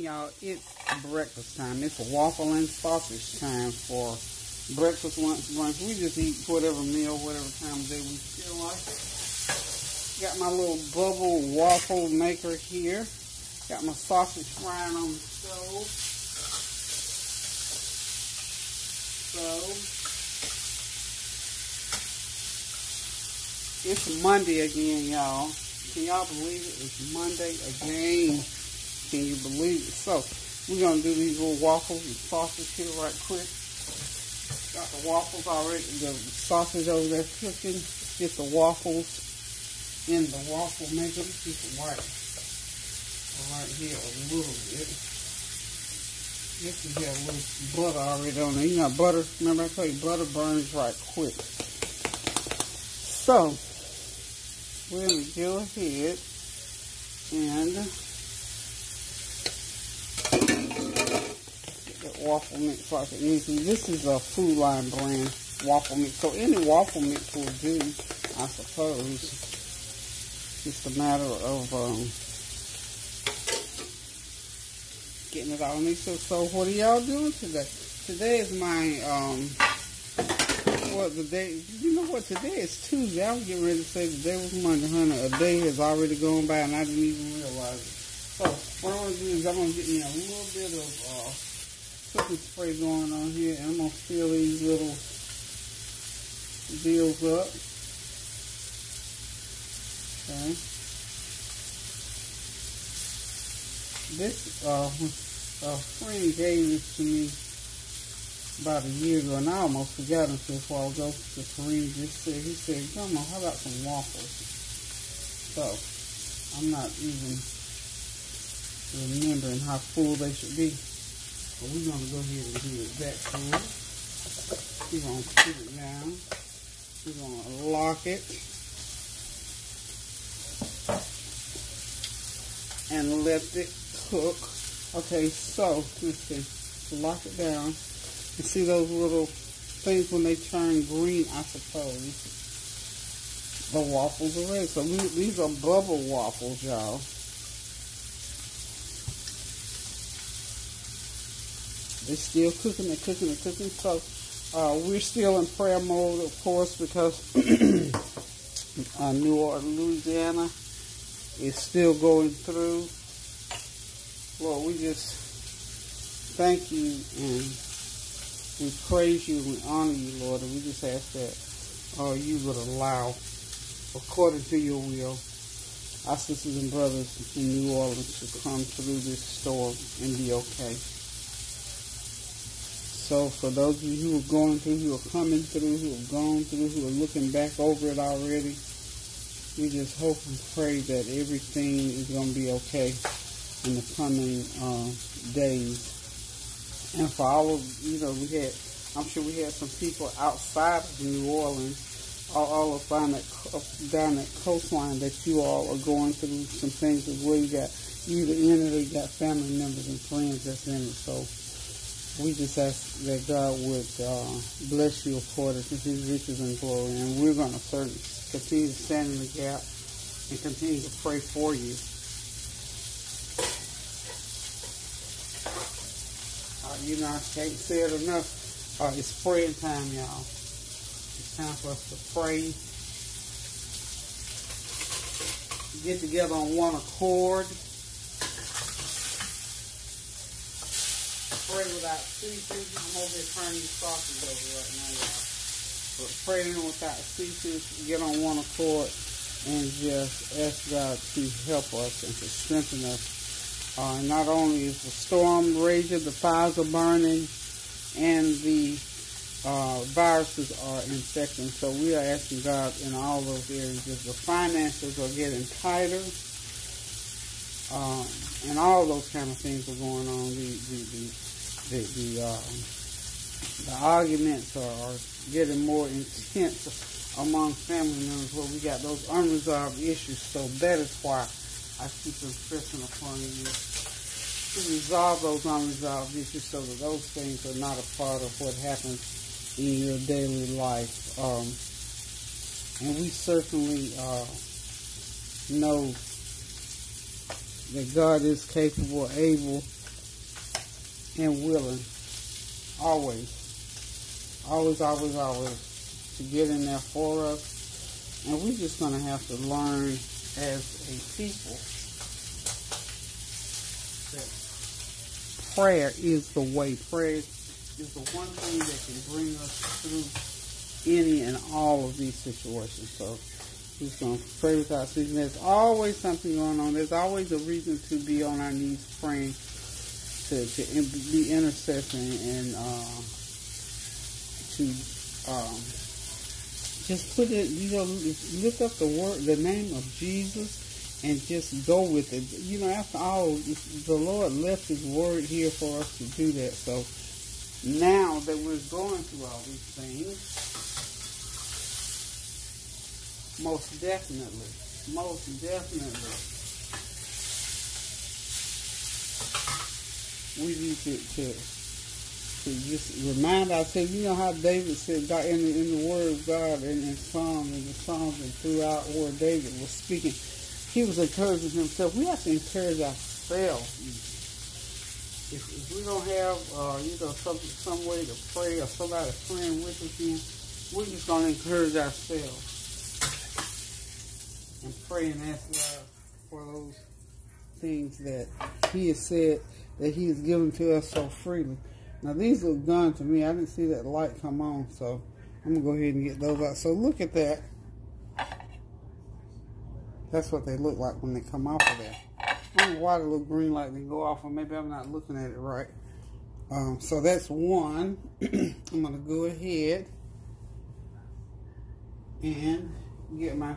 y'all, it's breakfast time. It's a waffle and sausage time for breakfast, lunch, brunch. We just eat whatever meal, whatever time of day we feel like it. Got my little bubble waffle maker here. Got my sausage frying on the stove. So it's Monday again, y'all. Can y'all believe it? It's Monday again. Can you believe it? So, we're going to do these little waffles and sausage here right quick. Got the waffles already, the sausage over there cooking. Get the waffles in the waffle maker. Keep it right here a little bit. This we have a little butter already on there. You know, butter, remember I told you, butter burns right quick. So, we're going to go ahead and waffle mix like it needs to. This is a Food Line brand waffle mix. So any waffle mix will do, I suppose. Just a matter of getting it all mixed up. So what are y'all doing today? Today is my the day. You know what? Today is Tuesday. I was getting ready to say today was Monday, honey. A day has already gone by and I didn't even realize it. So what I'm gonna do is I'm gonna get me a little bit of cooking spray going on here, and I'm going to fill these little deals up. Okay. This, a friend gave this to me about a year ago, and I almost forgot until a while ago. The friend just said, he said, Grandma, how about some waffles? So, I'm not even remembering how full they should be. But we're going to go ahead and do it that cool. We're going to put it down. We're going to lock it. And let it cook. Okay, so, let's see. Lock it down. You see those little things when they turn green, I suppose. The waffles are ready. So these are bubble waffles, y'all. It's still cooking and cooking and cooking. So we're still in prayer mode, of course, because New Orleans, Louisiana is still going through. Lord, we just thank you and we praise you and we honor you, Lord. And we just ask that you would allow, according to your will, our sisters and brothers in New Orleans to come through this storm and be okay. So for those of you who are going through, who are coming through, who have gone through, who are looking back over it already, we just hope and pray that everything is going to be okay in the coming days. And for all of, I'm sure we had some people outside of New Orleans, all up down that coastline, that you all are going through some things as well. You got either in it or you got family members and friends that's in it. So we just ask that God would bless you according to his riches and glory. And we're going to continue to stand in the gap and continue to pray for you. I can't say it enough. It's praying time, y'all. It's time for us to pray. Get together on one accord. Pray without ceasing. I'm over here turning these sauces over right now, y'all. But praying without ceasing, get on one accord and just ask God to help us and to strengthen us. Not only is the storm raging, the fires are burning, and the viruses are infecting. So we are asking God in all those areas. The finances are getting tighter, and all those kind of things are going on. The arguments are getting more intense among family members where we got those unresolved issues. So that is why I keep impressing upon you to resolve those unresolved issues so that those things are not a part of what happens in your daily life. And we certainly know that God is capable, able and willing, always, always, always, always, to get in there for us. And we're just going to have to learn as a people that prayer is the way. Prayer is the one thing that can bring us through any and all of these situations. So we're just going to pray without ceasing. There's always something going on. There's always a reason to be on our knees praying, to be intercessing, and to just put it, lift up the name of Jesus, and just go with it. After all, the Lord left His word here for us to do that. So now that we're going through all these things, most definitely, we need to just remind ourselves. You know how David said, God, in the Word of God, and in Psalms, and throughout where David was speaking, he was encouraging himself. We have to encourage ourselves. If we don't have, some way to pray, or somebody praying with us, then we're just going to encourage ourselves and pray and ask God for those things that He has said that He has given to us so freely. Now, these look done to me. I didn't see that light come on, so I'm going to go ahead and get those out. So look at that. That's what they look like when they come off of there. I don't know why they look green like they go off, or maybe I'm not looking at it right. So that's one. I'm going to go ahead and get my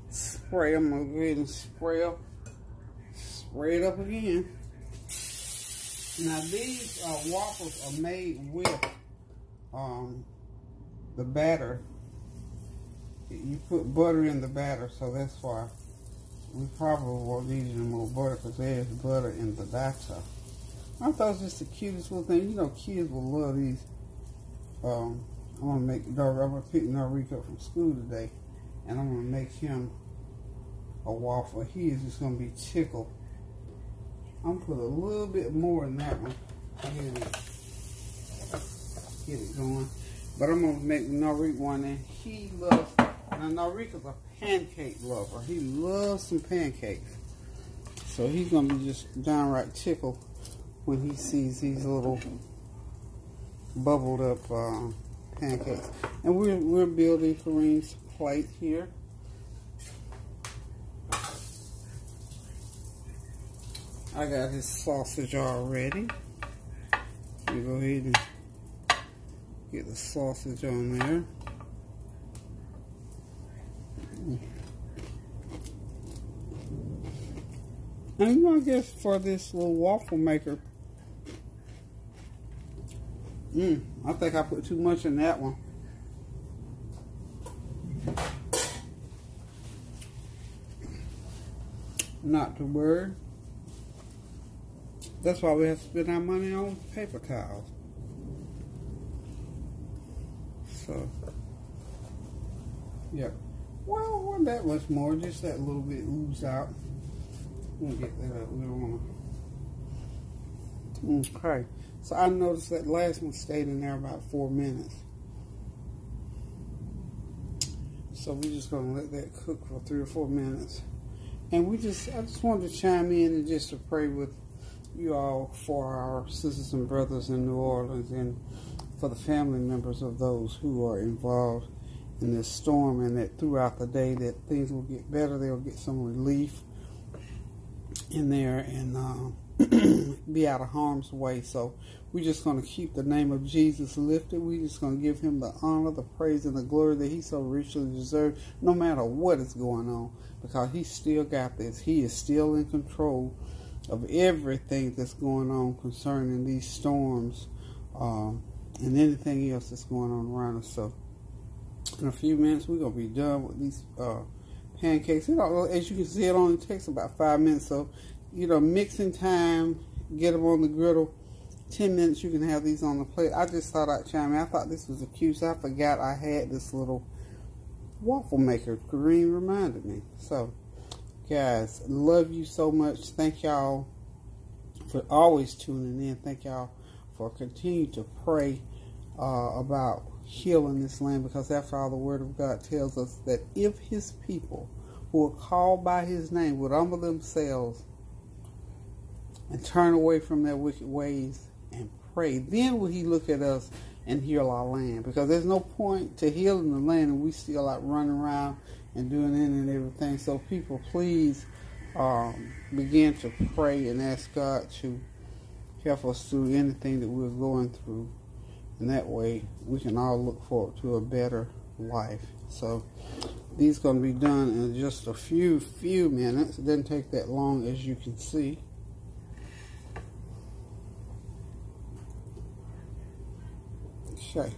spray. I'm going to go ahead and spray it up again. Now these waffles are made with the batter. You put butter in the batter, so that's why we probably won't need any more butter, because there's butter in the batter. I thought it was just the cutest little thing. Kids will love these. I'm going to pick Norrico up from school today, and I'm going to make him a waffle. He is just going to be tickled. I'm going to put a little bit more in that one. Get it going. But I'm going to make Norrico one, and he loves, now Norrico's a pancake lover. He loves some pancakes. So he's going to be just downright tickled when he sees these little bubbled up pancakes. And we're building Kareem's plate here. I got his sausage already. We go ahead and get the sausage on there. And I guess for this little waffle maker, I think I put too much in that one. Not to worry. That's why we have to spend our money on paper towels. So, yep. Well, wasn't that much more. Just that little bit oozed out. We'll get that up. We don't want to. Okay. So I noticed that last one stayed in there about 4 minutes. So we're just going to let that cook for 3 or 4 minutes. And I just wanted to chime in and just to pray with you all for our sisters and brothers in New Orleans, and for the family members of those who are involved in this storm, and that throughout the day that things will get better. They'll get some relief in there and be out of harm's way. So we're just going to keep the name of Jesus lifted. We're just going to give Him the honor, the praise, and the glory that He so richly deserves, no matter what is going on, because He still got this. He is still in control of everything that's going on concerning these storms and anything else that's going on around us. So in a few minutes, we're going to be done with these pancakes. As you can see, it only takes about 5 minutes. So, mixing time, get them on the griddle. 10 minutes, you can have these on the plate. I just thought I'd chime in. I thought this was a cute. I forgot I had this little waffle maker. Kareem reminded me. So, Guys, love you so much. Thank y'all for always tuning in. Thank y'all for continuing to pray about healing this land, because after all, the word of God tells us that if his people who are called by his name would humble themselves and turn away from their wicked ways and pray, then will he look at us and heal our land. Because there's no point to healing the land and we still out running around and doing it and everything. So people, please begin to pray and ask God to help us through anything that we're going through. And that way we can all look forward to a better life. So these going to be done in just a few minutes. It doesn't take that long, as you can see. Okay.